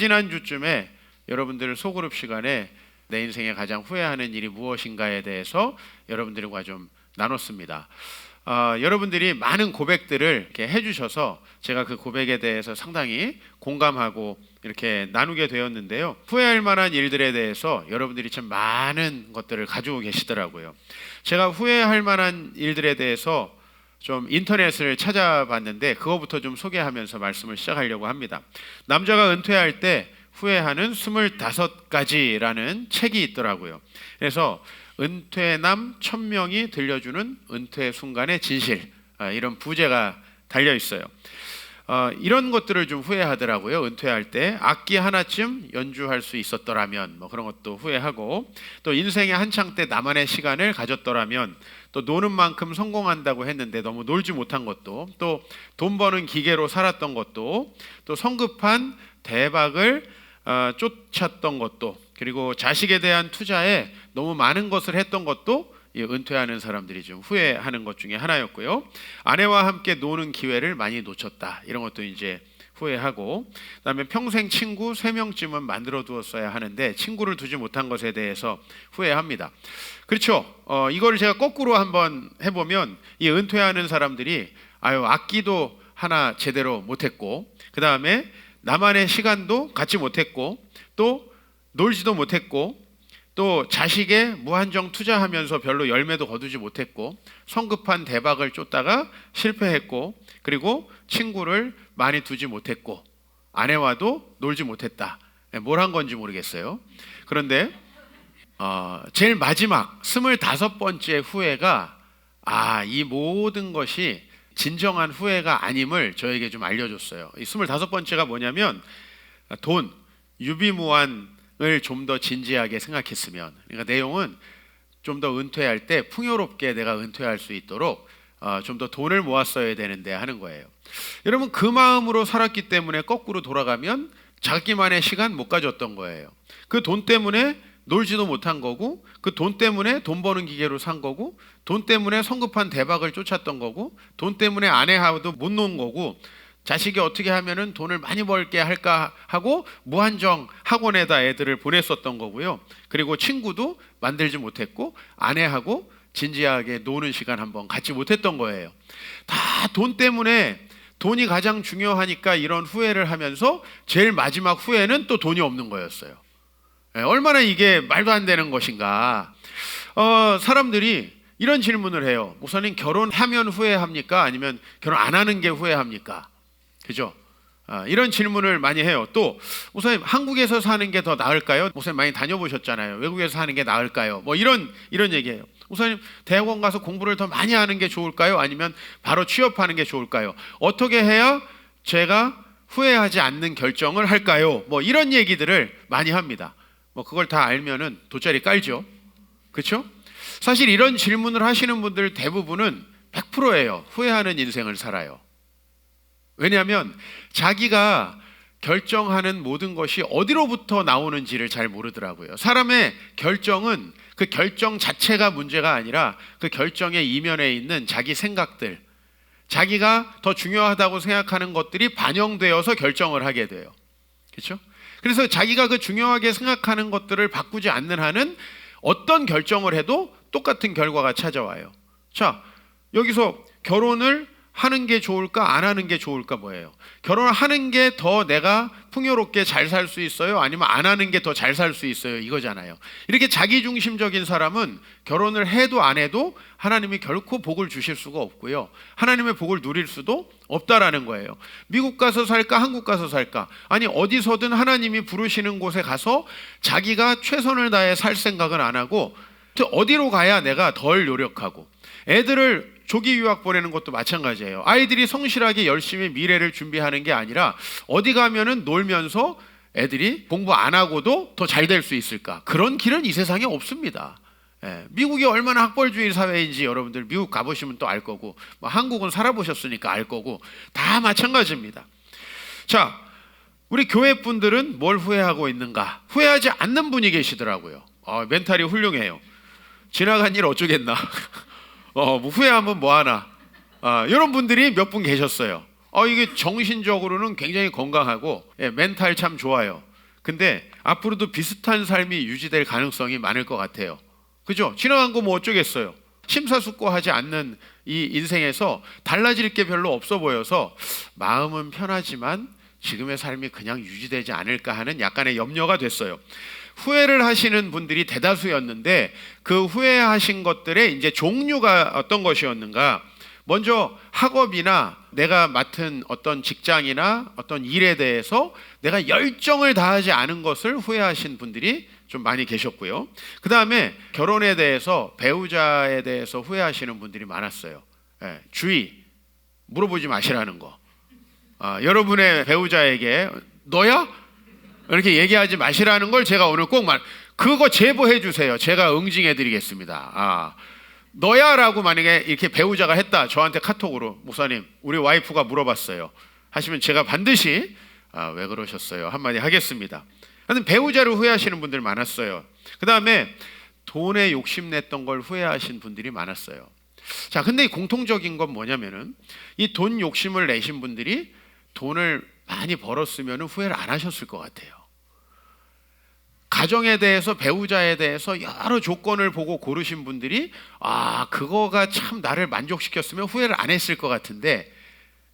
지지난주쯤에 여러분들 소그룹 시간에 내 인생에 가장 후회하는 일이 무엇인가에 대해서 여러분들과 좀 나눴습니다. 여러분들이 많은 고백들을 이렇게 해주셔서 제가 그 고백에 대해서 상당히 공감하고 이렇게 나누게 되었는데요. 후회할 만한 일들에 대해서 여러분들이 참 많은 것들을 가지고 계시더라고요. 제가 후회할 만한 일들에 대해서 좀 인터넷을 찾아봤는데 그거부터 좀 소개하면서 말씀을 시작하려고 합니다. 남자가 은퇴할 때 후회하는 25가지라는 책이 있더라고요. 그래서 은퇴남 1000명이 들려주는 은퇴 순간의 진실, 이런 부제가 달려 있어요. 이런 것들을 좀 후회하더라고요. 은퇴할 때 악기 하나쯤 연주할 수 있었더라면, 뭐 그런 것도 후회하고, 또 인생의 한창 때 나만의 시간을 가졌더라면, 또 노는 만큼 성공한다고 했는데 너무 놀지 못한 것도, 또 돈 버는 기계로 살았던 것도, 또 성급한 대박을 쫓았던 것도, 그리고 자식에 대한 투자에 너무 많은 것을 했던 것도 은퇴하는 사람들이 좀 후회하는 것 중에 하나였고요. 아내와 함께 노는 기회를 많이 놓쳤다, 이런 것도 이제 후회하고, 그다음에 평생 친구 3명쯤은 만들어 두었어야 하는데 친구를 두지 못한 것에 대해서 후회합니다. 그렇죠. 이거를 제가 거꾸로 한번 해보면 이 은퇴하는 사람들이 악기도 하나 제대로 못했고, 그 다음에 나만의 시간도 갖지 못했고, 또 놀지도 못했고, 또 자식에 무한정 투자하면서 별로 열매도 거두지 못했고, 성급한 대박을 쫓다가 실패했고, 그리고 친구를 많이 두지 못했고, 아내와도 놀지 못했다. 뭘 한 건지 모르겠어요. 그런데 제일 마지막 25번째 후회가 이 모든 것이 진정한 후회가 아님을 저에게 좀 알려줬어요. 이 25번째가 뭐냐면 돈, 유비무환을 좀 더 진지하게 생각했으면, 그러니까 내용은 좀 더 은퇴할 때 풍요롭게 내가 은퇴할 수 있도록 좀 더 돈을 모았어야 되는데 하는 거예요. 여러분, 그 마음으로 살았기 때문에 거꾸로 돌아가면 자기만의 시간 못 가졌던 거예요. 그 돈 때문에 놀지도 못한 거고, 그 돈 때문에 돈 버는 기계로 산 거고, 돈 때문에 성급한 대박을 쫓았던 거고, 돈 때문에 아내하고도 못 논 거고, 자식이 어떻게 하면은 돈을 많이 벌게 할까 하고 무한정 학원에다 애들을 보냈었던 거고요. 그리고 친구도 만들지 못했고, 아내하고 진지하게 노는 시간 한번 갖지 못했던 거예요. 다 돈 때문에, 돈이 가장 중요하니까 이런 후회를 하면서 제일 마지막 후회는 또 돈이 없는 거였어요. 얼마나 이게 말도 안 되는 것인가. 사람들이 이런 질문을 해요. 목사님, 결혼하면 후회합니까? 아니면 결혼 안 하는 게 후회합니까? 그죠? 이런 질문을 많이 해요. 또 목사님, 한국에서 사는 게 더 나을까요? 목사님 많이 다녀보셨잖아요. 외국에서 사는 게 나을까요? 뭐 이런 얘기해요. 목사님, 대학원 가서 공부를 더 많이 하는 게 좋을까요? 아니면 바로 취업하는 게 좋을까요? 어떻게 해야 제가 후회하지 않는 결정을 할까요? 뭐 이런 얘기들을 많이 합니다. 뭐 그걸 다 알면은 돗자리 깔죠. 그렇죠? 사실 이런 질문을 하시는 분들 대부분은 100%예요. 후회하는 인생을 살아요. 왜냐하면 자기가 결정하는 모든 것이 어디로부터 나오는지를 잘 모르더라고요. 사람의 결정은 그 결정 자체가 문제가 아니라 그 결정의 이면에 있는 자기 생각들, 자기가 더 중요하다고 생각하는 것들이 반영되어서 결정을 하게 돼요. 그렇죠? 그래서 자기가 그 중요하게 생각하는 것들을 바꾸지 않는 한은 어떤 결정을 해도 똑같은 결과가 찾아와요. 자, 여기서 결혼을 하는 게 좋을까, 안 하는 게 좋을까, 뭐예요? 결혼을 하는 게 더 내가 풍요롭게 잘 살 수 있어요? 아니면 안 하는 게 더 잘 살 수 있어요? 이거잖아요. 이렇게 자기중심적인 사람은 결혼을 해도 안 해도 하나님이 결코 복을 주실 수가 없고요. 하나님의 복을 누릴 수도 없다라는 거예요. 미국 가서 살까, 한국 가서 살까? 아니, 어디서든 하나님이 부르시는 곳에 가서 자기가 최선을 다해 살 생각은 안 하고, 어디로 가야 내가 덜 노력하고, 애들을 조기 유학 보내는 것도 마찬가지예요. 아이들이 성실하게 열심히 미래를 준비하는 게 아니라 어디 가면은 놀면서 애들이 공부 안 하고도 더 잘 될 수 있을까? 그런 길은 이 세상에 없습니다. 미국이 얼마나 학벌주의 사회인지 여러분들 미국 가보시면 또 알 거고, 뭐 한국은 살아보셨으니까 알 거고, 다 마찬가지입니다. 자, 우리 교회 분들은 뭘 후회하고 있는가? 후회하지 않는 분이 계시더라고요. 멘탈이 훌륭해요. 지나간 일 어쩌겠나. 뭐 후회하면 뭐하나. 이런 분들이 몇 분 계셨어요. 이게 정신적으로는 굉장히 건강하고 멘탈 참 좋아요. 근데 앞으로도 비슷한 삶이 유지될 가능성이 많을 것 같아요. 그죠? 지나간 거 뭐 어쩌겠어요. 심사숙고하지 않는 이 인생에서 달라질 게 별로 없어 보여서 마음은 편하지만 지금의 삶이 그냥 유지되지 않을까 하는 약간의 염려가 됐어요. 후회를 하시는 분들이 대다수였는데 그 후회하신 것들의 이제 종류가 어떤 것이었는가? 먼저 학업이나 내가 맡은 어떤 직장이나 어떤 일에 대해서 내가 열정을 다하지 않은 것을 후회하신 분들이 좀 많이 계셨고요. 그 다음에 결혼에 대해서, 배우자에 대해서 후회하시는 분들이 많았어요. 주의, 물어보지 마시라는 거. 여러분의 배우자에게 너야? 이렇게 얘기하지 마시라는 걸 제가 오늘 꼭 그거 제보해 주세요. 제가 응징해 드리겠습니다. 너야 라고 만약에 이렇게 배우자가 했다, 저한테 카톡으로 목사님 우리 와이프가 물어봤어요 하시면 제가 반드시 왜 그러셨어요 한마디 하겠습니다. 하여튼 배우자를 후회하시는 분들 많았어요. 그 다음에 돈에 욕심냈던 걸 후회하신 분들이 많았어요. 자, 근데 공통적인 건 뭐냐면은 이 돈 욕심을 내신 분들이 돈을 많이 벌었으면 후회를 안 하셨을 것 같아요. 가정에 대해서, 배우자에 대해서 여러 조건을 보고 고르신 분들이 그거가 참 나를 만족시켰으면 후회를 안 했을 것 같은데,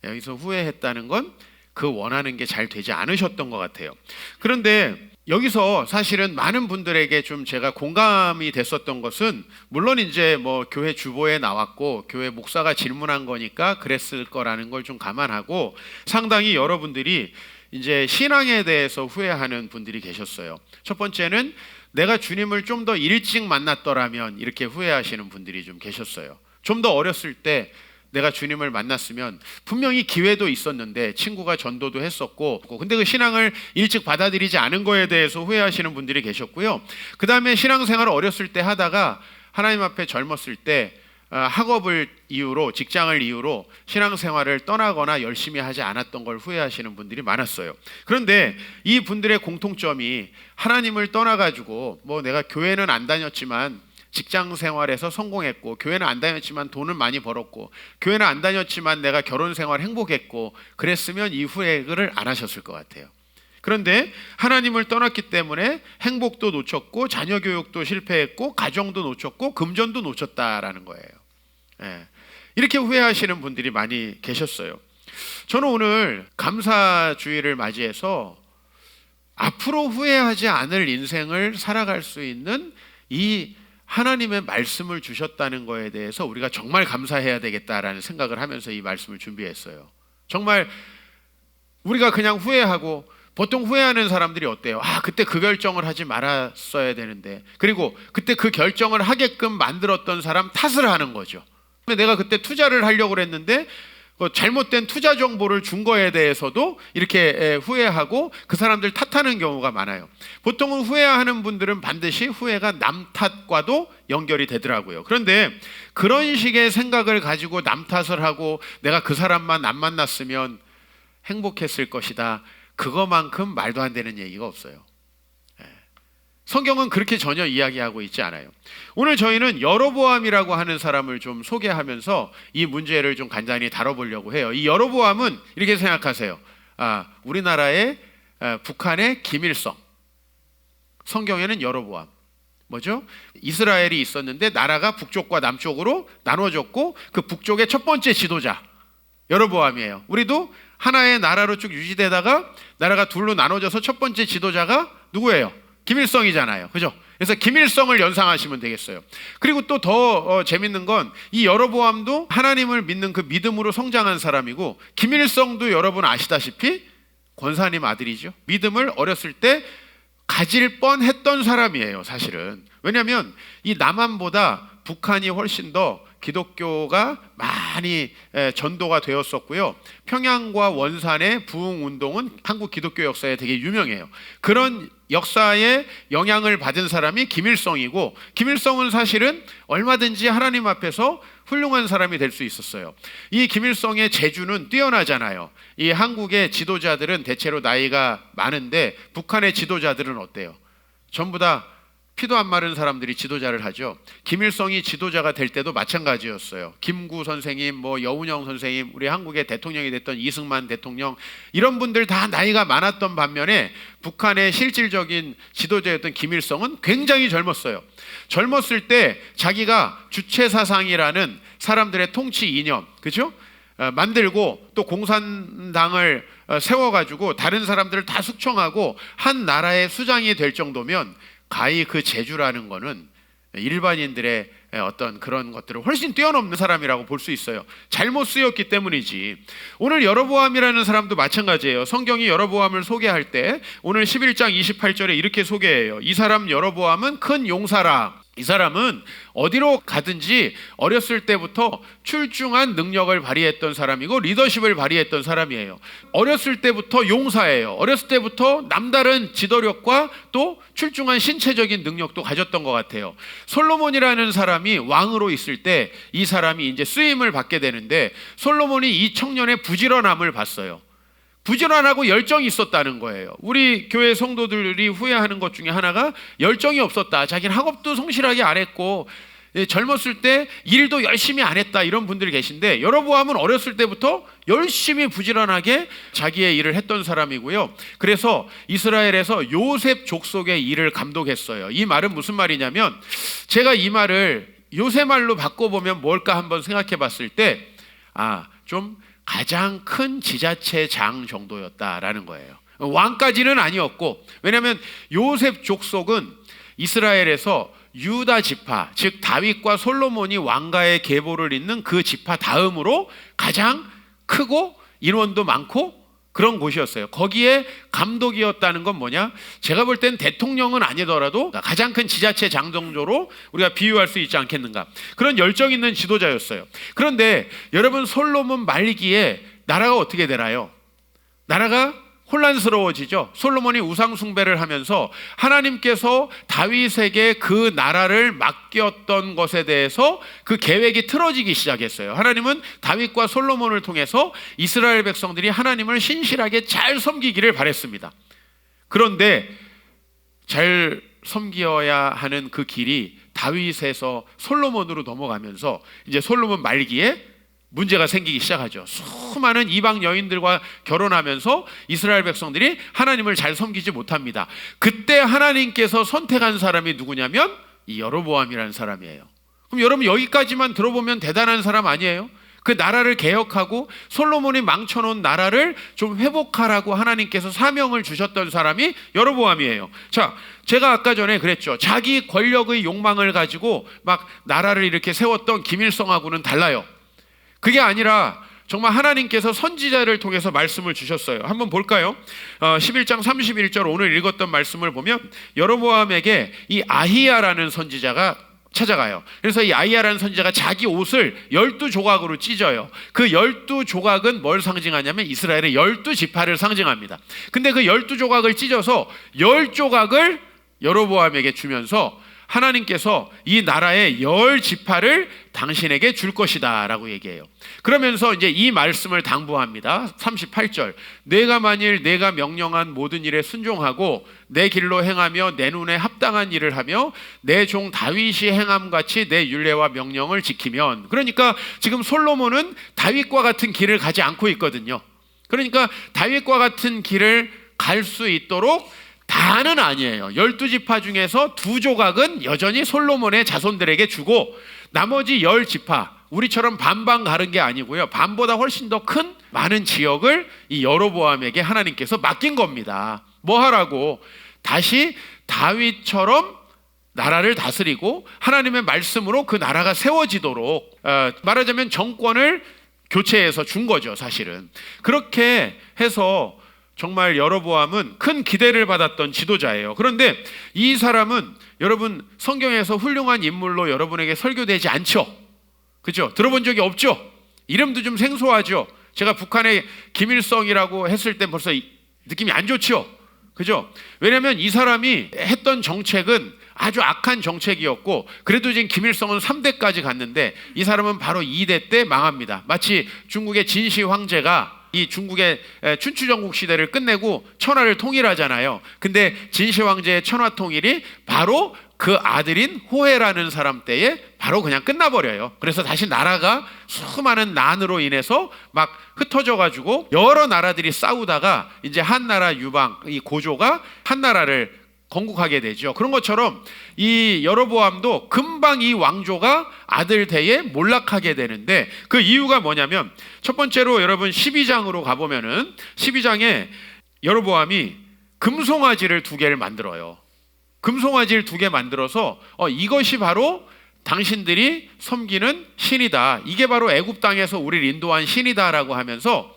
여기서 후회했다는 건 그 원하는 게 잘 되지 않으셨던 것 같아요. 그런데 여기서 사실은 많은 분들에게 좀 제가 공감이 됐었던 것은, 물론 이제 뭐 교회 주보에 나왔고 교회 목사가 질문한 거니까 그랬을 거라는 걸 좀 감안하고, 상당히 여러분들이 이제 신앙에 대해서 후회하는 분들이 계셨어요. 첫 번째는 내가 주님을 좀 더 일찍 만났더라면, 이렇게 후회하시는 분들이 좀 계셨어요. 좀 더 어렸을 때 내가 주님을 만났으면 분명히 기회도 있었는데 친구가 전도도 했었고, 근데 그 신앙을 일찍 받아들이지 않은 거에 대해서 후회하시는 분들이 계셨고요. 그 다음에 신앙생활을 어렸을 때 하다가 하나님 앞에 젊었을 때 학업을 이유로, 직장을 이유로 신앙생활을 떠나거나 열심히 하지 않았던 걸 후회하시는 분들이 많았어요. 그런데 이 분들의 공통점이, 하나님을 떠나가지고 뭐 내가 교회는 안 다녔지만 직장 생활에서 성공했고, 교회는 안 다녔지만 돈을 많이 벌었고, 교회는 안 다녔지만 내가 결혼 생활 행복했고, 그랬으면 이 후회를 안 하셨을 것 같아요. 그런데 하나님을 떠났기 때문에 행복도 놓쳤고, 자녀 교육도 실패했고, 가정도 놓쳤고, 금전도 놓쳤다라는 거예요. 이렇게 후회하시는 분들이 많이 계셨어요. 저는 오늘 감사주의를 맞이해서 앞으로 후회하지 않을 인생을 살아갈 수 있는 이 하나님의 말씀을 주셨다는 거에 대해서 우리가 정말 감사해야 되겠다라는 생각을 하면서 이 말씀을 준비했어요. 정말 우리가 그냥 후회하고, 보통 후회하는 사람들이 어때요? 그때 그 결정을 하지 말았어야 되는데, 그리고 그때 그 결정을 하게끔 만들었던 사람 탓을 하는 거죠. 내가 그때 투자를 하려고 했는데 잘못된 투자 정보를 준 거에 대해서도 이렇게 후회하고 그 사람들 탓하는 경우가 많아요. 보통은 후회하는 분들은 반드시 후회가 남 탓과도 연결이 되더라고요. 그런데 그런 식의 생각을 가지고 남 탓을 하고, 내가 그 사람만 안 만났으면 행복했을 것이다, 그거만큼 말도 안 되는 얘기가 없어요. 성경은 그렇게 전혀 이야기하고 있지 않아요. 오늘 저희는 여로보암이라고 하는 사람을 좀 소개하면서 이 문제를 좀 간단히 다뤄보려고 해요. 이 여로보암은 이렇게 생각하세요. 우리나라의 북한의 김일성, 성경에는 여로보암. 뭐죠? 이스라엘이 있었는데 나라가 북쪽과 남쪽으로 나눠졌고, 그 북쪽의 첫 번째 지도자 여로보암이에요. 우리도 하나의 나라로 쭉 유지되다가 나라가 둘로 나눠져서 첫 번째 지도자가 누구예요? 김일성이잖아요. 그죠? 그래서 김일성을 연상하시면 되겠어요. 그리고 또 더 재밌는 건, 이 여로보암도 하나님을 믿는 그 믿음으로 성장한 사람이고, 김일성도 여러분 아시다시피 권사님 아들이죠. 믿음을 어렸을 때 가질 뻔했던 사람이에요, 사실은. 왜냐하면 이 남한보다 북한이 훨씬 더 기독교가 많이 전도가 되었었고요. 평양과 원산의 부흥운동은 한국 기독교 역사에 되게 유명해요. 그런 역사에 영향을 받은 사람이 김일성이고, 김일성은 사실은 얼마든지 하나님 앞에서 훌륭한 사람이 될 수 있었어요. 이 김일성의 재주는 뛰어나잖아요. 이 한국의 지도자들은 대체로 나이가 많은데 북한의 지도자들은 어때요? 전부 다 피도 안 마른 사람들이 지도자를 하죠. 김일성이 지도자가 될 때도 마찬가지였어요. 김구 선생님, 여운형 선생님, 우리 한국의 대통령이 됐던 이승만 대통령, 이런 분들 다 나이가 많았던 반면에 북한의 실질적인 지도자였던 김일성은 굉장히 젊었어요. 젊었을 때 자기가 주체사상이라는 사람들의 통치 이념, 그죠? 만들고 또 공산당을 세워가지고 다른 사람들을 다 숙청하고 한 나라의 수장이 될 정도면 가히 그 재주라는 거는 일반인들의 어떤 그런 것들을 훨씬 뛰어넘는 사람이라고 볼 수 있어요. 잘못 쓰였기 때문이지. 오늘 여로보암이라는 사람도 마찬가지예요. 성경이 여로보암을 소개할 때 오늘 11장 28절에 이렇게 소개해요. 이 사람 여로보암은 큰 용사라. 이 사람은 어디로 가든지 어렸을 때부터 출중한 능력을 발휘했던 사람이고 리더십을 발휘했던 사람이에요. 어렸을 때부터 용사예요. 어렸을 때부터 남다른 지도력과 또 출중한 신체적인 능력도 가졌던 것 같아요. 솔로몬이라는 사람이 왕으로 있을 때 이 사람이 이제 쓰임을 받게 되는데 솔로몬이 이 청년의 부지런함을 봤어요. 부지런하고 열정이 있었다는 거예요. 우리 교회 성도들이 후회하는 것 중에 하나가 열정이 없었다. 자기는 학업도 성실하게 안 했고 젊었을 때 일도 열심히 안 했다, 이런 분들이 계신데 여로보암은 어렸을 때부터 열심히 부지런하게 자기의 일을 했던 사람이고요. 그래서 이스라엘에서 요셉 족속의 일을 감독했어요. 이 말은 무슨 말이냐면, 제가 이 말을 요새 말로 바꿔보면 뭘까 한번 생각해 봤을 때 좀 가장 큰 지자체장 정도였다라는 거예요. 왕까지는 아니었고, 왜냐하면 요셉 족속은 이스라엘에서 유다 지파, 즉 다윗과 솔로몬이 왕가의 계보를 잇는 그 지파 다음으로 가장 크고 인원도 많고 그런 곳이었어요. 거기에 감독이었다는 건 뭐냐? 제가 볼 땐 대통령은 아니더라도 가장 큰 지자체 장 정도로 우리가 비유할 수 있지 않겠는가? 그런 열정 있는 지도자였어요. 그런데 여러분, 솔로몬 말기에 나라가 어떻게 되나요? 나라가 혼란스러워지죠. 솔로몬이 우상 숭배를 하면서 하나님께서 다윗에게 그 나라를 맡겼던 것에 대해서 그 계획이 틀어지기 시작했어요. 하나님은 다윗과 솔로몬을 통해서 이스라엘 백성들이 하나님을 신실하게 잘 섬기기를 바랬습니다. 그런데 잘 섬겨야 하는 그 길이 다윗에서 솔로몬으로 넘어가면서 이제 솔로몬 말기에 문제가 생기기 시작하죠. 수많은 이방 여인들과 결혼하면서 이스라엘 백성들이 하나님을 잘 섬기지 못합니다. 그때 하나님께서 선택한 사람이 누구냐면 이 여로보암이라는 사람이에요. 그럼 여러분, 여기까지만 들어보면 대단한 사람 아니에요? 그 나라를 개혁하고 솔로몬이 망쳐놓은 나라를 좀 회복하라고 하나님께서 사명을 주셨던 사람이 여로보암이에요. 자, 제가 아까 전에 그랬죠. 자기 권력의 욕망을 가지고 막 나라를 이렇게 세웠던 김일성하고는 달라요. 그게 아니라 정말 하나님께서 선지자를 통해서 말씀을 주셨어요. 한번 볼까요? 11장 31절 오늘 읽었던 말씀을 보면 여로보암에게 이 아히야라는 선지자가 찾아가요. 그래서 이 아히야라는 선지자가 자기 옷을 12조각으로 찢어요. 그 12조각은 뭘 상징하냐면 이스라엘의 12지파를 상징합니다. 근데 그 12조각을 찢어서 10조각을 여로보암에게 주면서 하나님께서 이 나라의 10지파를 당신에게 줄 것이다 라고 얘기해요. 그러면서 이제 이 말씀을 당부합니다. 38절, 내가 만일 내가 명령한 모든 일에 순종하고 내 길로 행하며 내 눈에 합당한 일을 하며 내 종 다윗이 행함같이 내 율례와 명령을 지키면. 그러니까 지금 솔로몬은 다윗과 같은 길을 가지 않고 있거든요. 그러니까 다윗과 같은 길을 갈 수 있도록 다는 아니에요. 12지파 중에서 2조각은 여전히 솔로몬의 자손들에게 주고 나머지 10지파, 우리처럼 반반 가른 게 아니고요, 반보다 훨씬 더 큰 많은 지역을 이 여로보암에게 하나님께서 맡긴 겁니다. 뭐 하라고? 다시 다윗처럼 나라를 다스리고 하나님의 말씀으로 그 나라가 세워지도록, 말하자면 정권을 교체해서 준 거죠, 사실은. 그렇게 해서 정말 여로보암은 큰 기대를 받았던 지도자예요. 그런데 이 사람은 여러분, 성경에서 훌륭한 인물로 여러분에게 설교되지 않죠? 그죠? 들어본 적이 없죠? 이름도 좀 생소하죠? 제가 북한의 김일성이라고 했을 때 벌써 느낌이 안 좋죠? 그죠? 왜냐하면 이 사람이 했던 정책은 아주 악한 정책이었고, 그래도 지금 김일성은 3대까지 갔는데 이 사람은 바로 2대 때 망합니다. 마치 중국의 진시 황제가 이 중국의 춘추전국 시대를 끝내고 천하를 통일하잖아요. 근데 진시 황제의 천하 통일이 바로 그 아들인 호해라는 사람 때에 바로 그냥 끝나버려요. 그래서 다시 나라가 수많은 난으로 인해서 막 흩어져 가지고 여러 나라들이 싸우다가 이제 한 나라 유방, 이 고조가 한 나라를 건국하게 되죠. 그런 것처럼 이 여로보암도 금방 이 왕조가 아들 대에 몰락하게 되는데, 그 이유가 뭐냐면 첫 번째로 여러분 12장으로 가보면은 12장에 여로보암이 금송아지를 2개를 만들어요. 금송아지를 2개 만들어서 이것이 바로 당신들이 섬기는 신이다, 이게 바로 애굽 땅에서 우리를 인도한 신이다라고 하면서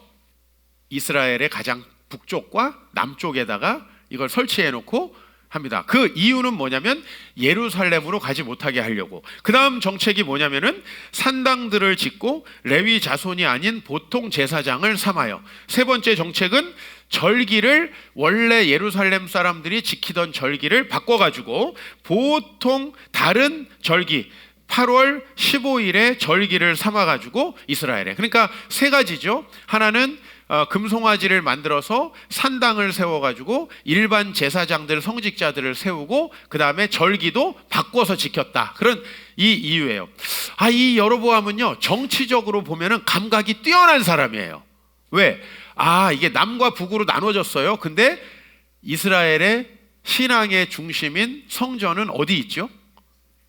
이스라엘의 가장 북쪽과 남쪽에다가 이걸 설치해 놓고 합니다. 그 이유는 뭐냐면 예루살렘으로 가지 못하게 하려고. 그 다음 정책이 뭐냐면은 산당들을 짓고 레위 자손이 아닌 보통 제사장을 삼아요. 세 번째 정책은 절기를 원래 예루살렘 사람들이 지키던 절기를 바꿔가지고 보통 다른 절기 8월 15일에 절기를 삼아가지고 이스라엘에, 그러니까 세 가지죠. 하나는 금송아지를 만들어서 산당을 세워가지고 일반 제사장들, 성직자들을 세우고 그 다음에 절기도 바꿔서 지켰다, 그런 이 이유예요. 이 여로보암은요 정치적으로 보면은 감각이 뛰어난 사람이에요. 왜? 이게 남과 북으로 나눠졌어요. 근데 이스라엘의 신앙의 중심인 성전은 어디 있죠?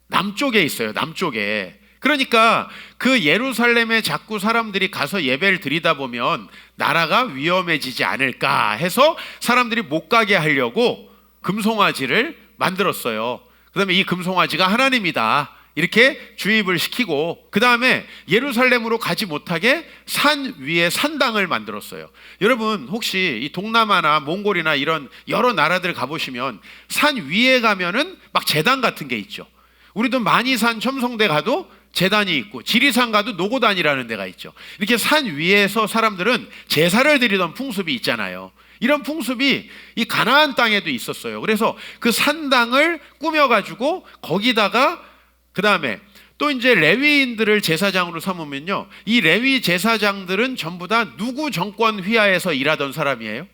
남쪽에 있어요. 남쪽에. 그러니까 그 예루살렘에 자꾸 사람들이 가서 예배를 드리다 보면 나라가 위험해지지 않을까 해서 사람들이 못 가게 하려고 금송아지를 만들었어요. 그 다음에 이 금송아지가 하나님이다 이렇게 주입을 시키고, 그 다음에 예루살렘으로 가지 못하게 산 위에 산당을 만들었어요. 여러분 혹시 이 동남아나 몽골이나 이런 여러 나라들 가보시면 산 위에 가면은 막 제단 같은 게 있죠. 우리도 만이산 첨성대 가도 제단이 있고 지리산 가도 노고단이라는 데가 있죠. 이렇게 산 위에서 사람들은 제사를 드리던 풍습이 있잖아요. 이런 풍습이 이 가나안 땅에도 있었어요. 그래서 그 산당을 꾸며가지고 거기다가 그 다음에 또 이제 레위인들을 제사장으로 삼으면요, 이 레위 제사장들은 전부 다 누구 정권 휘하에서 일하던 사람이에요?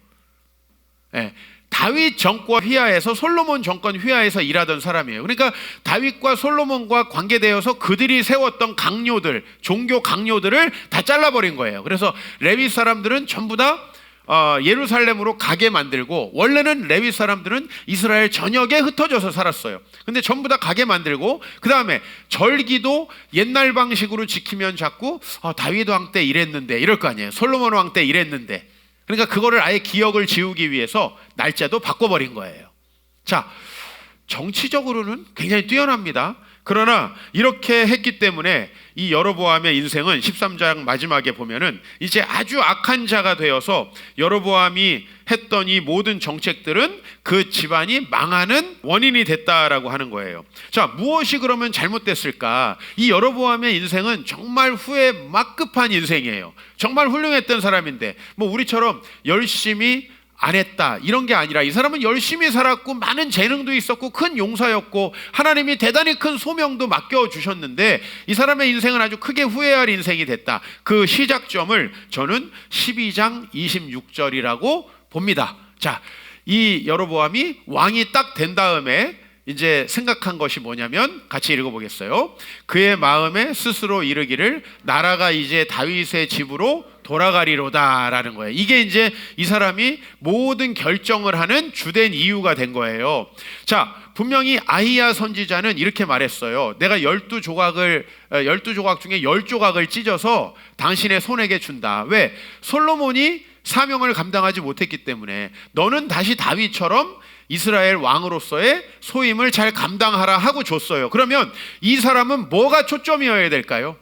네. 다윗 정권 휘하에서, 솔로몬 정권 휘하에서 일하던 사람이에요. 그러니까 다윗과 솔로몬과 관계되어서 그들이 세웠던 강요들, 종교 강요들을 다 잘라버린 거예요. 그래서 레위 사람들은 전부 다 예루살렘으로 가게 만들고, 원래는 레위 사람들은 이스라엘 전역에 흩어져서 살았어요. 근데 전부 다 가게 만들고, 그 다음에 절기도 옛날 방식으로 지키면 자꾸 다윗 왕 때 이랬는데 이럴 거 아니에요. 솔로몬 왕 때 이랬는데. 그러니까 그거를 아예 기억을 지우기 위해서 날짜도 바꿔버린 거예요. 자, 정치적으로는 굉장히 뛰어납니다. 그러나 이렇게 했기 때문에 이 여로보암의 인생은 13장 마지막에 보면은 이제 아주 악한 자가 되어서 여로보암이 했던 이 모든 정책들은 그 집안이 망하는 원인이 됐다라고 하는 거예요. 자, 무엇이 그러면 잘못됐을까? 이 여로보암의 인생은 정말 후회 막급한 인생이에요. 정말 훌륭했던 사람인데 뭐 우리처럼 열심히 안 했다 이런 게 아니라, 이 사람은 열심히 살았고 많은 재능도 있었고 큰 용사였고 하나님이 대단히 큰 소명도 맡겨주셨는데 이 사람의 인생은 아주 크게 후회할 인생이 됐다. 그 시작점을 저는 12장 26절이라고 봅니다. 자, 이 여로보암이 왕이 딱 된 다음에 이제 생각한 것이 뭐냐면, 같이 읽어보겠어요. 그의 마음에 스스로 이르기를 나라가 이제 다윗의 집으로 돌아가리로다 라는 거예요. 이게 이제 이 사람이 모든 결정을 하는 주된 이유가 된 거예요. 자, 분명히 아히야 선지자는 이렇게 말했어요. 내가 12조각 중에 10조각을 찢어서 당신의 손에게 준다. 왜? 솔로몬이 사명을 감당하지 못했기 때문에 너는 다시 다윗처럼 이스라엘 왕으로서의 소임을 잘 감당하라 하고 줬어요. 그러면 이 사람은 뭐가 초점이어야 될까요?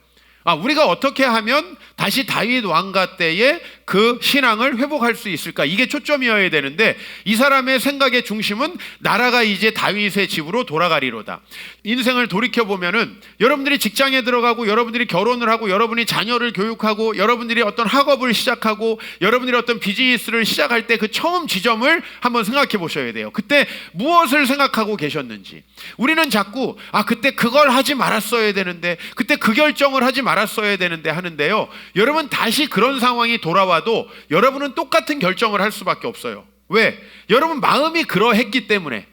우리가 어떻게 하면 다시 다윗 왕가 때의 그 신앙을 회복할 수 있을까? 이게 초점이어야 되는데 이 사람의 생각의 중심은 나라가 이제 다윗의 집으로 돌아가리로다. 인생을 돌이켜보면은 여러분들이 직장에 들어가고 여러분들이 결혼을 하고 여러분이 자녀를 교육하고 여러분들이 어떤 학업을 시작하고 여러분들이 어떤 비즈니스를 시작할 때 그 처음 지점을 한번 생각해 보셔야 돼요. 그때 무엇을 생각하고 계셨는지. 우리는 자꾸 그때 그걸 하지 말았어야 되는데, 그때 그 결정을 하지 말았어야 되는데 하는데요, 여러분 다시 그런 상황이 돌아와도 여러분은 똑같은 결정을 할 수밖에 없어요. 왜? 여러분 마음이 그러했기 때문에.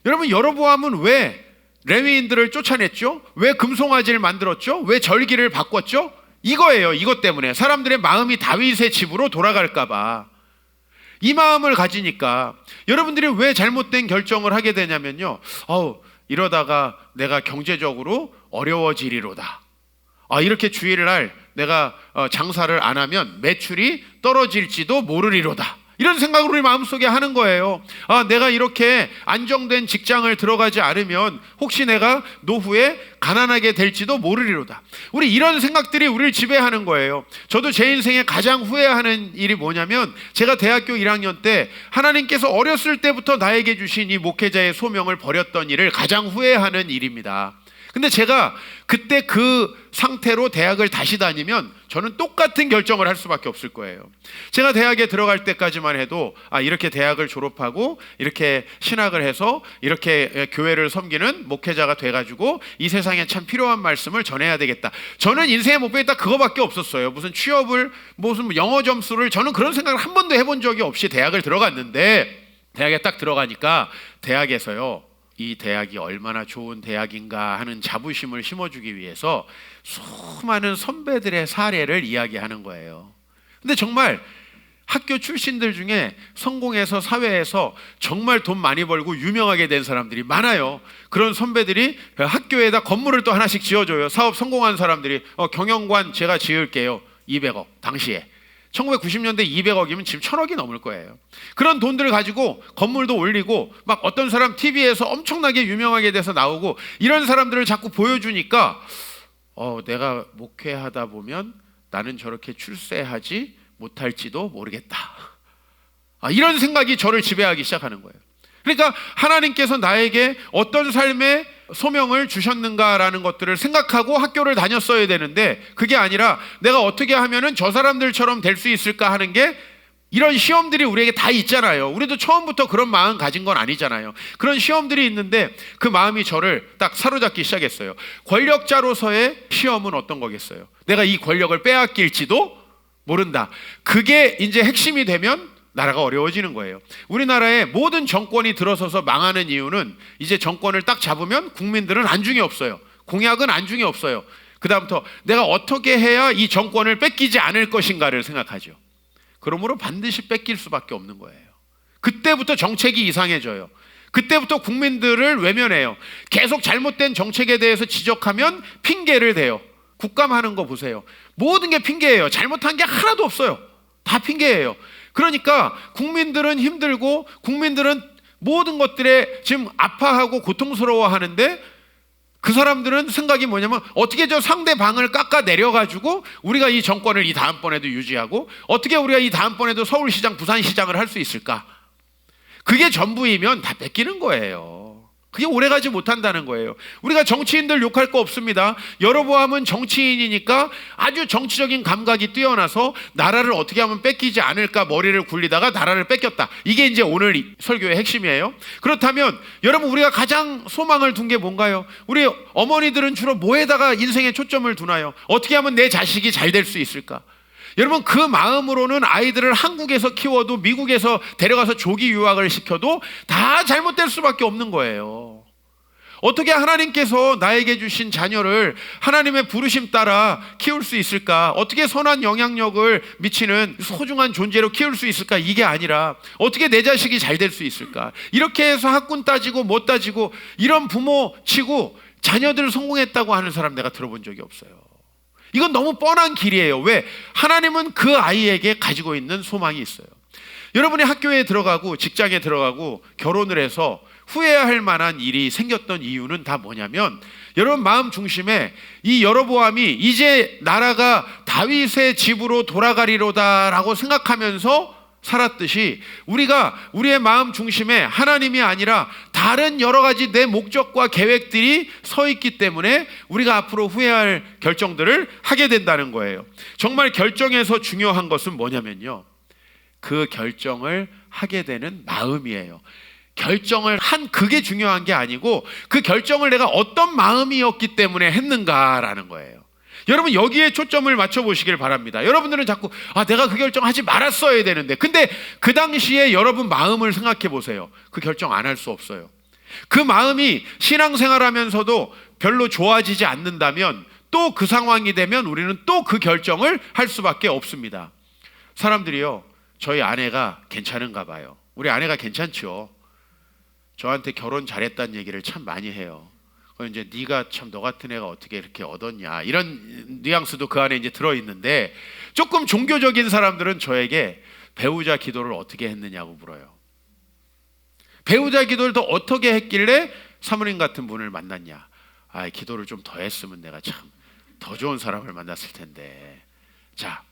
여러분, 여로보암은 왜 레위인들을 쫓아냈죠? 왜 금송아지를 만들었죠? 왜 절기를 바꿨죠? 이거예요. 이것 때문에 사람들의 마음이 다윗의 집으로 돌아갈까 봐. 이 마음을 가지니까 여러분들이 왜 잘못된 결정을 하게 되냐면요, 이러다가 내가 경제적으로 어려워지리로다. 이렇게 주의를 할 내가 장사를 안 하면 매출이 떨어질지도 모르리로다. 이런 생각을 우리 마음속에 하는 거예요. 내가 이렇게 안정된 직장을 들어가지 않으면 혹시 내가 노후에 가난하게 될지도 모르리로다. 우리 이런 생각들이 우리를 지배하는 거예요. 저도 제 인생에 가장 후회하는 일이 뭐냐면, 제가 대학교 1학년 때 하나님께서 어렸을 때부터 나에게 주신 이 목회자의 소명을 버렸던 일을 가장 후회하는 일입니다. 근데 제가 그때 그 상태로 대학을 다시 다니면 저는 똑같은 결정을 할 수밖에 없을 거예요. 제가 대학에 들어갈 때까지만 해도 이렇게 대학을 졸업하고 이렇게 신학을 해서 이렇게 교회를 섬기는 목회자가 돼가지고 이 세상에 참 필요한 말씀을 전해야 되겠다. 저는 인생의 목표에 딱 그거밖에 없었어요. 무슨 취업을, 무슨 영어 점수를, 저는 그런 생각을 한 번도 해본 적이 없이 대학을 들어갔는데, 대학에 딱 들어가니까 대학에서요, 이 대학이 얼마나 좋은 대학인가 하는 자부심을 심어주기 위해서 수많은 선배들의 사례를 이야기하는 거예요. 근데 정말 학교 출신들 중에 성공해서 사회에서 정말 돈 많이 벌고 유명하게 된 사람들이 많아요. 그런 선배들이 학교에다 건물을 또 하나씩 지어줘요. 사업 성공한 사람들이 경영관 제가 지을게요. 200억 당시에. 1990년대 200억이면 지금 1000억이 넘을 거예요. 그런 돈들을 가지고 건물도 올리고, 막 어떤 사람 TV에서 엄청나게 유명하게 돼서 나오고, 이런 사람들을 자꾸 보여주니까 내가 목회하다 보면 나는 저렇게 출세하지 못할지도 모르겠다. 이런 생각이 저를 지배하기 시작하는 거예요. 그러니까 하나님께서 나에게 어떤 삶의 소명을 주셨는가라는 것들을 생각하고 학교를 다녔어야 되는데, 그게 아니라 내가 어떻게 하면은 저 사람들처럼 될 수 있을까 하는 게, 이런 시험들이 우리에게 다 있잖아요. 우리도 처음부터 그런 마음 가진 건 아니잖아요. 그런 시험들이 있는데 그 마음이 저를 딱 사로잡기 시작했어요. 권력자로서의 시험은 어떤 거겠어요? 내가 이 권력을 빼앗길지도 모른다. 그게 이제 핵심이 되면 나라가 어려워지는 거예요. 우리나라의 모든 정권이 들어서서 망하는 이유는, 이제 정권을 딱 잡으면 국민들은 안중이 없어요. 공약은 안중이 없어요. 그 다음부터 내가 어떻게 해야 이 정권을 뺏기지 않을 것인가를 생각하죠. 그러므로 반드시 뺏길 수밖에 없는 거예요. 그때부터 정책이 이상해져요. 그때부터 국민들을 외면해요. 계속 잘못된 정책에 대해서 지적하면 핑계를 대요. 국감하는 거 보세요. 모든 게 핑계예요. 잘못한 게 하나도 없어요. 다 핑계예요. 그러니까 국민들은 힘들고, 국민들은 모든 것들에 지금 아파하고 고통스러워 하는데, 그 사람들은 생각이 뭐냐면, 어떻게 저 상대방을 깎아 내려가지고 우리가 이 정권을 이 다음번에도 유지하고, 어떻게 우리가 이 다음번에도 서울시장, 부산시장을 할 수 있을까? 그게 전부이면 다 뺏기는 거예요. 그게 오래가지 못한다는 거예요. 우리가 정치인들 욕할 거 없습니다. 여로보암은 정치인이니까 아주 정치적인 감각이 뛰어나서 나라를 어떻게 하면 뺏기지 않을까 머리를 굴리다가 나라를 뺏겼다. 이게 이제 오늘 설교의 핵심이에요. 그렇다면 여러분, 우리가 가장 소망을 둔 게 뭔가요? 우리 어머니들은 주로 뭐에다가 인생의 초점을 두나요? 어떻게 하면 내 자식이 잘 될 수 있을까? 여러분, 그 마음으로는 아이들을 한국에서 키워도, 미국에서 데려가서 조기 유학을 시켜도 다 잘못될 수밖에 없는 거예요. 어떻게 하나님께서 나에게 주신 자녀를 하나님의 부르심 따라 키울 수 있을까? 어떻게 선한 영향력을 미치는 소중한 존재로 키울 수 있을까? 이게 아니라 어떻게 내 자식이 잘 될 수 있을까? 이렇게 해서 학군 따지고 못 따지고 이런 부모 치고 자녀들 성공했다고 하는 사람 내가 들어본 적이 없어요. 이건 너무 뻔한 길이에요. 왜? 하나님은 그 아이에게 가지고 있는 소망이 있어요. 여러분이 학교에 들어가고 직장에 들어가고 결혼을 해서 후회해야 할 만한 일이 생겼던 이유는 다 뭐냐면, 여러분 마음 중심에 이 여로보암이 이제 나라가 다윗의 집으로 돌아가리로다라고 생각하면서 살았듯이, 우리가 우리의 마음 중심에 하나님이 아니라 다른 여러 가지 내 목적과 계획들이 서 있기 때문에 우리가 앞으로 후회할 결정들을 하게 된다는 거예요. 정말 결정에서 중요한 것은 뭐냐면요, 그 결정을 하게 되는 마음이에요. 결정을 한 그게 중요한 게 아니고, 그 결정을 내가 어떤 마음이었기 때문에 했는가라는 거예요. 여러분, 여기에 초점을 맞춰보시길 바랍니다. 여러분들은 자꾸 내가 그 결정하지 말았어야 되는데, 근데 그 당시에 여러분 마음을 생각해 보세요. 그 결정 안 할 수 없어요. 그 마음이 신앙생활하면서도 별로 좋아지지 않는다면 또 그 상황이 되면 우리는 또 그 결정을 할 수밖에 없습니다. 사람들이요, 저희 아내가 괜찮은가 봐요. 우리 아내가 괜찮죠. 저한테 결혼 잘했다는 얘기를 참 많이 해요. 이제 네가 참 너 같은 애가 어떻게 이렇게 얻었냐, 이런 뉘앙스도 그 안에 이제 들어있는데, 조금 종교적인 사람들은 저에게 배우자 기도를 어떻게 했느냐고 물어요. 배우자 기도를 더 어떻게 했길래 사모님 같은 분을 만났냐. 기도를 좀 더 했으면 내가 참 더 좋은 사람을 만났을 텐데. 자,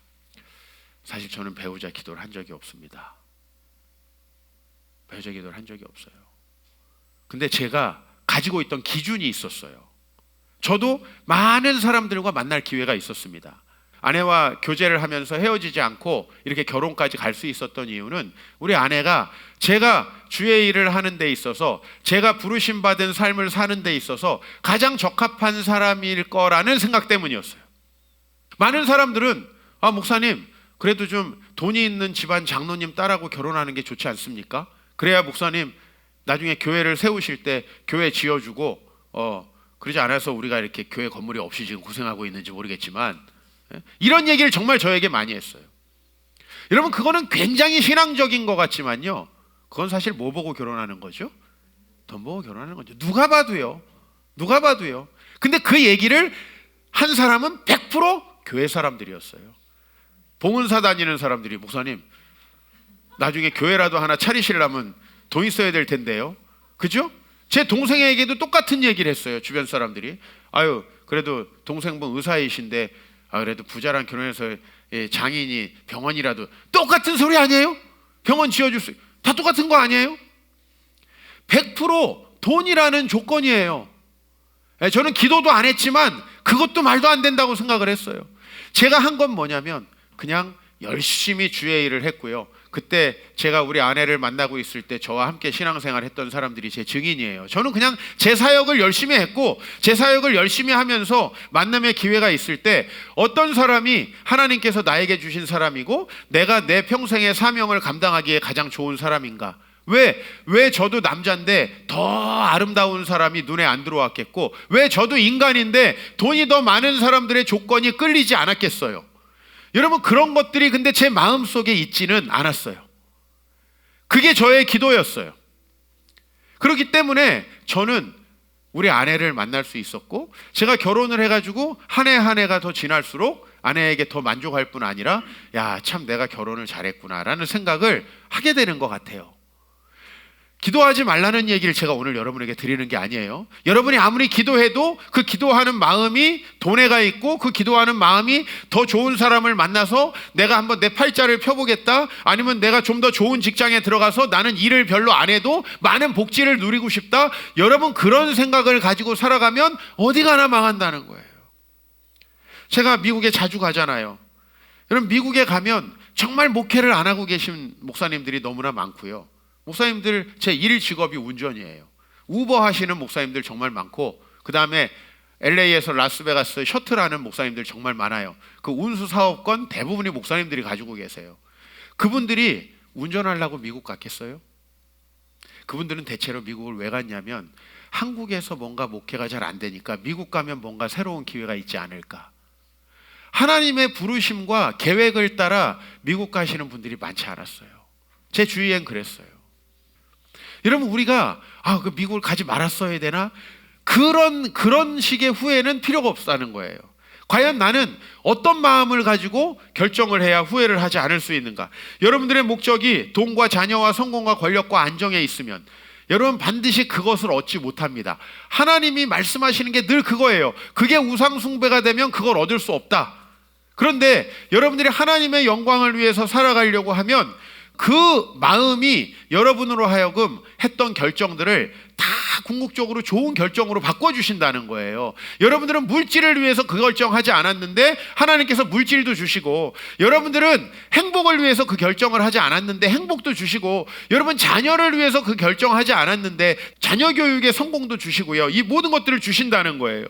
사실 저는 배우자 기도를 한 적이 없습니다. 배우자 기도를 한 적이 없어요. 근데 제가 가지고 있던 기준이 있었어요. 저도 많은 사람들과 만날 기회가 있었습니다. 아내와 교제를 하면서 헤어지지 않고 이렇게 결혼까지 갈 수 있었던 이유는 우리 아내가 제가 주의 일을 하는 데 있어서, 제가 부르심 받은 삶을 사는 데 있어서 가장 적합한 사람일 거라는 생각 때문이었어요. 많은 사람들은 목사님, 그래도 좀 돈이 있는 집안 장로님 딸하고 결혼하는 게 좋지 않습니까? 그래야 목사님 나중에 교회를 세우실 때 교회 지어주고, 그러지 않아서 우리가 이렇게 교회 건물이 없이 지금 고생하고 있는지 모르겠지만, 이런 얘기를 정말 저에게 많이 했어요. 여러분, 그거는 굉장히 신앙적인 것 같지만요, 그건 사실 뭐 보고 결혼하는 거죠? 돈 보고 결혼하는 거죠. 누가 봐도요. 근데 그 얘기를 한 사람은 100% 교회 사람들이었어요. 봉은사 다니는 사람들이, 목사님 나중에 교회라도 하나 차리시려면 돈 있어야 될 텐데요. 그죠? 제 동생에게도 똑같은 얘기를 했어요. 주변 사람들이. 그래도 동생분 의사이신데 그래도 부자랑 결혼해서 장인이 병원이라도. 똑같은 소리 아니에요? 병원 지어줄 수, 다 똑같은 거 아니에요? 100% 돈이라는 조건이에요. 저는 기도도 안 했지만 그것도 말도 안 된다고 생각을 했어요. 제가 한 건 뭐냐면 그냥 열심히 주의 일을 했고요. 그때 제가 우리 아내를 만나고 있을 때 저와 함께 신앙생활 했던 사람들이 제 증인이에요. 저는 그냥 제 사역을 열심히 했고, 제 사역을 열심히 하면서 만남의 기회가 있을 때 어떤 사람이 하나님께서 나에게 주신 사람이고 내가 내 평생의 사명을 감당하기에 가장 좋은 사람인가. 왜 저도 남자인데 더 아름다운 사람이 눈에 안 들어왔겠고, 왜 저도 인간인데 돈이 더 많은 사람들의 조건이 끌리지 않았겠어요. 여러분, 그런 것들이 근데 제 마음속에 있지는 않았어요. 그게 저의 기도였어요. 그렇기 때문에 저는 우리 아내를 만날 수 있었고, 제가 결혼을 해가지고 한 해 한 해가 더 지날수록 아내에게 더 만족할 뿐 아니라 참 내가 결혼을 잘했구나라는 생각을 하게 되는 것 같아요. 기도하지 말라는 얘기를 제가 오늘 여러분에게 드리는 게 아니에요. 여러분이 아무리 기도해도 그 기도하는 마음이 돈에가 있고, 그 기도하는 마음이 더 좋은 사람을 만나서 내가 한번 내 팔자를 펴보겠다, 아니면 내가 좀 더 좋은 직장에 들어가서 나는 일을 별로 안 해도 많은 복지를 누리고 싶다, 여러분 그런 생각을 가지고 살아가면 어디 가나 망한다는 거예요. 제가 미국에 자주 가잖아요. 여러분, 미국에 가면 정말 목회를 안 하고 계신 목사님들이 너무나 많고요. 목사님들 제 일 직업이 운전이에요. 우버 하시는 목사님들 정말 많고, 그 다음에 LA에서 라스베가스 셔틀하는 목사님들 정말 많아요. 그 운수 사업권 대부분이 목사님들이 가지고 계세요. 그분들이 운전하려고 미국 갔겠어요? 그분들은 대체로 미국을 왜 갔냐면 한국에서 뭔가 목회가 잘 안 되니까 미국 가면 뭔가 새로운 기회가 있지 않을까. 하나님의 부르심과 계획을 따라 미국 가시는 분들이 많지 않았어요. 제 주위엔 그랬어요. 여러분, 우리가 그 미국을 가지 말았어야 되나? 그런 식의 후회는 필요가 없다는 거예요. 과연 나는 어떤 마음을 가지고 결정을 해야 후회를 하지 않을 수 있는가? 여러분들의 목적이 돈과 자녀와 성공과 권력과 안정에 있으면 여러분 반드시 그것을 얻지 못합니다. 하나님이 말씀하시는 게 늘 그거예요. 그게 우상 숭배가 되면 그걸 얻을 수 없다. 그런데 여러분들이 하나님의 영광을 위해서 살아가려고 하면 그 마음이 여러분으로 하여금 했던 결정들을 다 궁극적으로 좋은 결정으로 바꿔주신다는 거예요. 여러분들은 물질을 위해서 그 결정하지 않았는데 하나님께서 물질도 주시고, 여러분들은 행복을 위해서 그 결정을 하지 않았는데 행복도 주시고, 여러분 자녀를 위해서 그 결정하지 않았는데 자녀 교육에 성공도 주시고요. 이 모든 것들을 주신다는 거예요.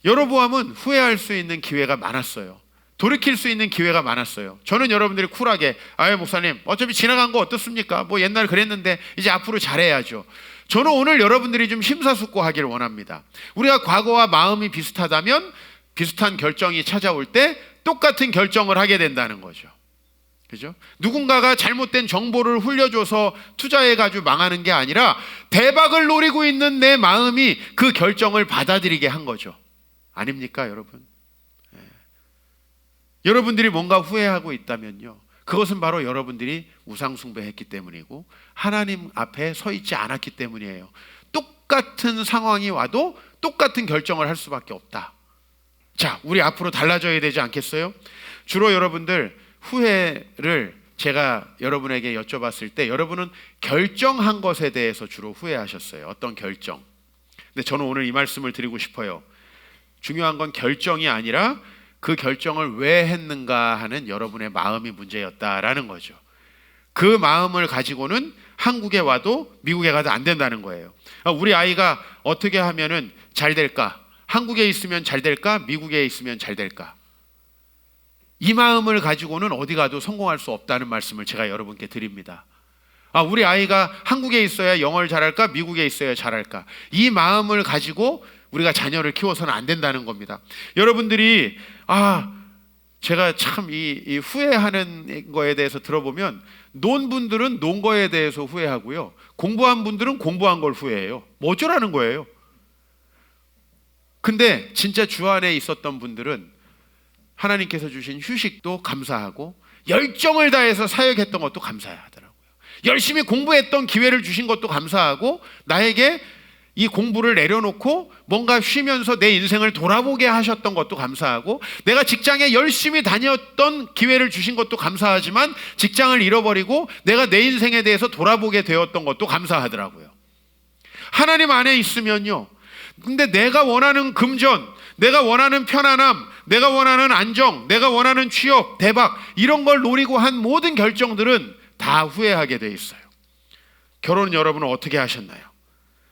여로보암은 후회할 수 있는 기회가 많았어요. 돌이킬 수 있는 기회가 많았어요. 저는 여러분들이 쿨하게 목사님 어차피 지나간 거 어떻습니까? 뭐 옛날 그랬는데 이제 앞으로 잘해야죠. 저는 오늘 여러분들이 좀 심사숙고하길 원합니다. 우리가 과거와 마음이 비슷하다면 비슷한 결정이 찾아올 때 똑같은 결정을 하게 된다는 거죠. 그죠? 누군가가 잘못된 정보를 흘려줘서 투자해가지고 망하는 게 아니라 대박을 노리고 있는 내 마음이 그 결정을 받아들이게 한 거죠. 아닙니까, 여러분? 예. 여러분들이 뭔가 후회하고 있다면요, 그것은 바로 여러분들이 우상숭배했기 때문이고 하나님 앞에 서 있지 않았기 때문이에요. 똑같은 상황이 와도 똑같은 결정을 할 수밖에 없다. 자, 우리 앞으로 달라져야 되지 않겠어요? 주로 여러분들 후회를 제가 여러분에게 여쭤봤을 때 여러분은 결정한 것에 대해서 주로 후회하셨어요. 어떤 결정? 근데 저는 오늘 이 말씀을 드리고 싶어요. 중요한 건 결정이 아니라 그 결정을 왜 했는가 하는 여러분의 마음이 문제였다라는 거죠. 그 마음을 가지고는 한국에 와도 미국에 가도 안 된다는 거예요. 우리 아이가 어떻게 하면은 잘 될까? 한국에 있으면 잘 될까? 미국에 있으면 잘 될까? 이 마음을 가지고는 어디 가도 성공할 수 없다는 말씀을 제가 여러분께 드립니다. 우리 아이가 한국에 있어야 영어를 잘할까? 미국에 있어야 잘할까? 이 마음을 가지고 우리가 자녀를 키워서는 안 된다는 겁니다. 여러분들이 제가 참 이 후회하는 거에 대해서 들어보면 논 분들은 논 거에 대해서 후회하고요, 공부한 분들은 공부한 걸 후회해요. 뭐 어쩌라는 거예요? 근데 진짜 주 안에 있었던 분들은 하나님께서 주신 휴식도 감사하고 열정을 다해서 사역했던 것도 감사해야 하더라고요. 열심히 공부했던 기회를 주신 것도 감사하고 나에게 이 공부를 내려놓고 뭔가 쉬면서 내 인생을 돌아보게 하셨던 것도 감사하고 내가 직장에 열심히 다녔던 기회를 주신 것도 감사하지만 직장을 잃어버리고 내가 내 인생에 대해서 돌아보게 되었던 것도 감사하더라고요. 하나님 안에 있으면요, 근데 내가 원하는 금전, 내가 원하는 편안함, 내가 원하는 안정, 내가 원하는 취업, 대박, 이런 걸 노리고 한 모든 결정들은 다 후회하게 돼 있어요. 결혼은 여러분은 어떻게 하셨나요?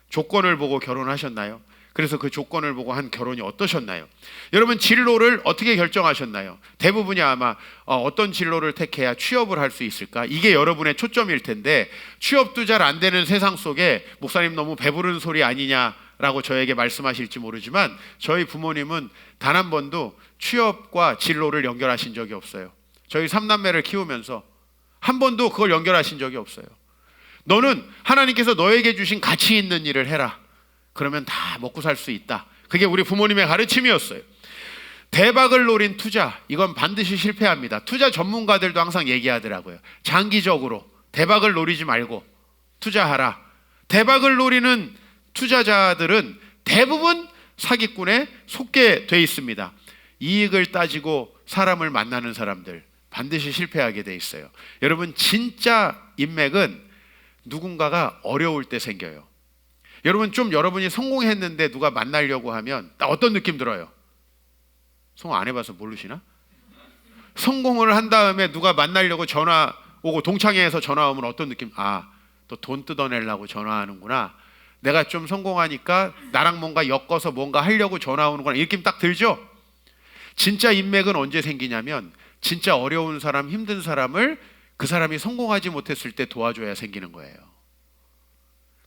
조건을 보고 결혼하셨나요? 그래서 그 조건을 보고 한 결혼이 어떠셨나요? 여러분 진로를 어떻게 결정하셨나요? 대부분이 아마 어떤 진로를 택해야 취업을 할 수 있을까? 이게 여러분의 초점일 텐데 취업도 잘 안 되는 세상 속에 목사님 너무 배부른 소리 아니냐라고 저에게 말씀하실지 모르지만 저희 부모님은 단 한 번도 취업과 진로를 연결하신 적이 없어요. 저희 3남매를 키우면서 한 번도 그걸 연결하신 적이 없어요. 너는 하나님께서 너에게 주신 가치 있는 일을 해라. 그러면 다 먹고 살 수 있다. 그게 우리 부모님의 가르침이었어요. 대박을 노린 투자, 이건 반드시 실패합니다. 투자 전문가들도 항상 얘기하더라고요. 장기적으로 대박을 노리지 말고 투자하라. 대박을 노리는 투자자들은 대부분 사기꾼에 속게 돼 있습니다. 이익을 따지고 사람을 만나는 사람들 반드시 실패하게 돼 있어요. 여러분 진짜 인맥은 누군가가 어려울 때 생겨요. 여러분 좀 여러분이 성공했는데 누가 만나려고 하면 딱 어떤 느낌 들어요? 성공 안 해봐서 모르시나? 성공을 한 다음에 누가 만나려고 전화 오고 동창회에서 전화 오면 어떤 느낌? 또 돈 뜯어내려고 전화하는구나. 내가 좀 성공하니까 나랑 뭔가 엮어서 뭔가 하려고 전화 오는구나. 이 느낌 딱 들죠? 진짜 인맥은 언제 생기냐면 진짜 어려운 사람, 힘든 사람을 그 사람이 성공하지 못했을 때 도와줘야 생기는 거예요.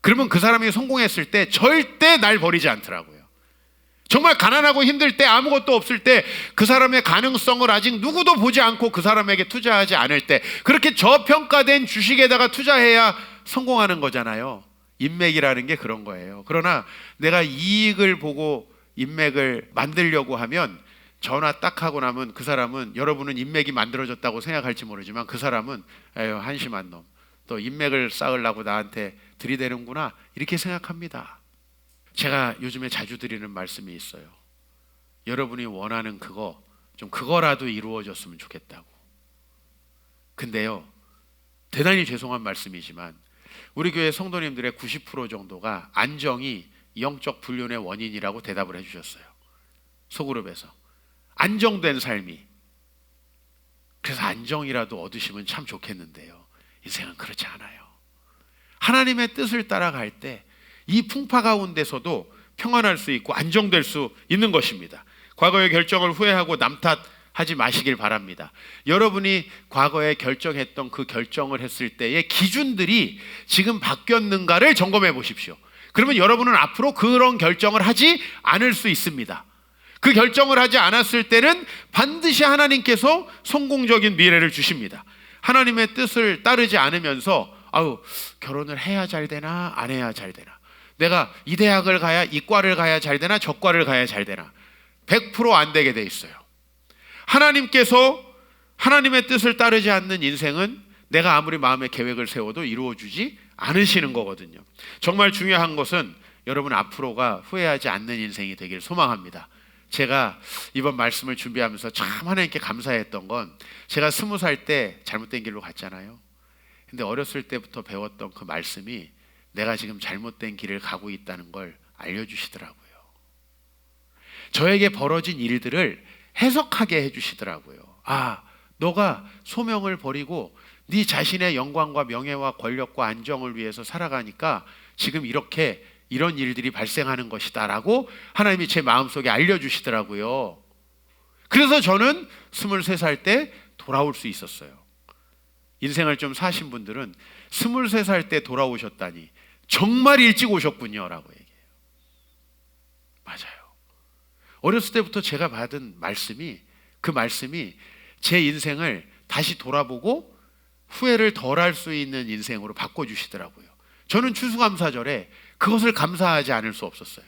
그러면 그 사람이 성공했을 때 절대 날 버리지 않더라고요. 정말 가난하고 힘들 때 아무것도 없을 때 그 사람의 가능성을 아직 누구도 보지 않고 그 사람에게 투자하지 않을 때 그렇게 저평가된 주식에다가 투자해야 성공하는 거잖아요. 인맥이라는 게 그런 거예요. 그러나 내가 이익을 보고 인맥을 만들려고 하면 전화 딱 하고 나면 그 사람은, 여러분은 인맥이 만들어졌다고 생각할지 모르지만 그 사람은 에휴 한심한 놈, 또 인맥을 쌓으려고 나한테 들이대는구나 이렇게 생각합니다. 제가 요즘에 자주 드리는 말씀이 있어요. 여러분이 원하는 그거 좀 그거라도 이루어졌으면 좋겠다고. 근데요, 대단히 죄송한 말씀이지만 우리 교회 성도님들의 90% 정도가 안정이 영적 불륜의 원인이라고 대답을 해주셨어요. 소그룹에서 안정된 삶이. 그래서 안정이라도 얻으시면 참 좋겠는데요, 인생은 그렇지 않아요. 하나님의 뜻을 따라갈 때 이 풍파 가운데서도 평안할 수 있고 안정될 수 있는 것입니다. 과거의 결정을 후회하고 남 하지 마시길 바랍니다. 여러분이 과거에 결정했던 그 결정을 했을 때의 기준들이 지금 바뀌었는가를 점검해 보십시오. 그러면 여러분은 앞으로 그런 결정을 하지 않을 수 있습니다. 그 결정을 하지 않았을 때는 반드시 하나님께서 성공적인 미래를 주십니다. 하나님의 뜻을 따르지 않으면서 결혼을 해야 잘 되나 안 해야 잘 되나, 내가 이 대학을 가야 이 과를 가야 잘 되나 저 과를 가야 잘 되나, 100% 안 되게 돼 있어요. 하나님께서 하나님의 뜻을 따르지 않는 인생은 내가 아무리 마음의 계획을 세워도 이루어주지 않으시는 거거든요. 정말 중요한 것은 여러분 앞으로가 후회하지 않는 인생이 되길 소망합니다. 제가 이번 말씀을 준비하면서 참 하나님께 감사했던 건, 제가 20살 때 잘못된 길로 갔잖아요. 근데 어렸을 때부터 배웠던 그 말씀이 내가 지금 잘못된 길을 가고 있다는 걸 알려주시더라고요. 저에게 벌어진 일들을 해석하게 해주시더라고요. 너가 소명을 버리고 네 자신의 영광과 명예와 권력과 안정을 위해서 살아가니까 지금 이런 일들이 발생하는 것이다 라고 하나님이 제 마음속에 알려주시더라고요. 그래서 저는 23살 때 돌아올 수 있었어요. 인생을 좀 사신 분들은 23살 때 돌아오셨다니 정말 일찍 오셨군요 라고 얘기해요. 맞아요. 어렸을 때부터 제가 받은 그 말씀이 제 인생을 다시 돌아보고 후회를 덜 할 수 있는 인생으로 바꿔주시더라고요. 저는 추수감사절에 그것을 감사하지 않을 수 없었어요.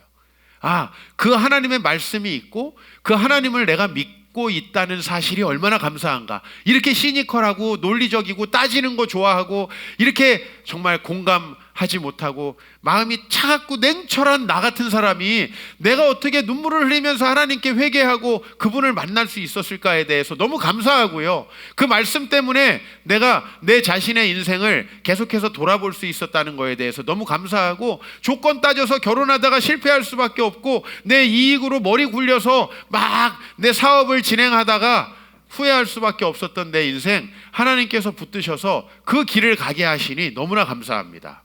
그 하나님의 말씀이 있고 그 하나님을 내가 믿고 있다는 사실이 얼마나 감사한가. 이렇게 시니컬하고 논리적이고 따지는 거 좋아하고 이렇게 정말 공감하지 못하고 마음이 차갑고 냉철한 나 같은 사람이 내가 어떻게 눈물을 흘리면서 하나님께 회개하고 그분을 만날 수 있었을까에 대해서 너무 감사하고요. 그 말씀 때문에 내가 내 자신의 인생을 계속해서 돌아볼 수 있었다는 거에 대해서 너무 감사하고, 조건 따져서 결혼하다가 실패할 수밖에 없고 내 이익으로 머리 굴려서 막 내 사업을 진행하다가 후회할 수밖에 없었던 내 인생, 하나님께서 붙드셔서 그 길을 가게 하시니 너무나 감사합니다.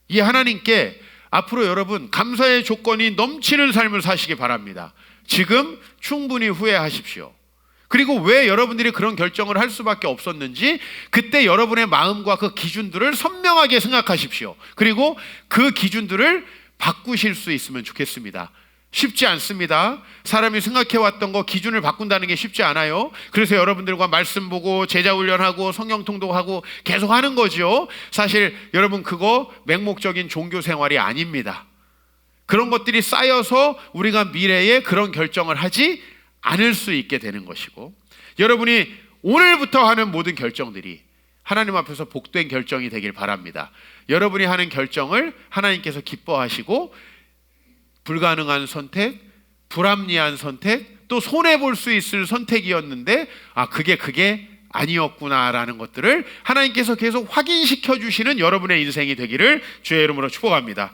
이 하나님께 앞으로 여러분 감사의 조건이 넘치는 삶을 사시기 바랍니다. 지금 충분히 후회하십시오. 그리고 왜 여러분들이 그런 결정을 할 수밖에 없었는지 그때 여러분의 마음과 그 기준들을 선명하게 생각하십시오. 그리고 그 기준들을 바꾸실 수 있으면 좋겠습니다. 쉽지 않습니다. 사람이 생각해왔던 거 기준을 바꾼다는 게 쉽지 않아요. 그래서 여러분들과 말씀 보고 제자훈련하고 성경 통독하고 계속 하는 거죠. 사실 여러분 그거 맹목적인 종교 생활이 아닙니다. 그런 것들이 쌓여서 우리가 미래에 그런 결정을 하지 않을 수 있게 되는 것이고, 여러분이 오늘부터 하는 모든 결정들이 하나님 앞에서 복된 결정이 되길 바랍니다. 여러분이 하는 결정을 하나님께서 기뻐하시고 불가능한 선택, 불합리한 선택, 또 손해볼 수 있을 선택이었는데 그게 아니었구나라는 것들을 하나님께서 계속 확인시켜 주시는 여러분의 인생이 되기를 주의 이름으로 축복합니다.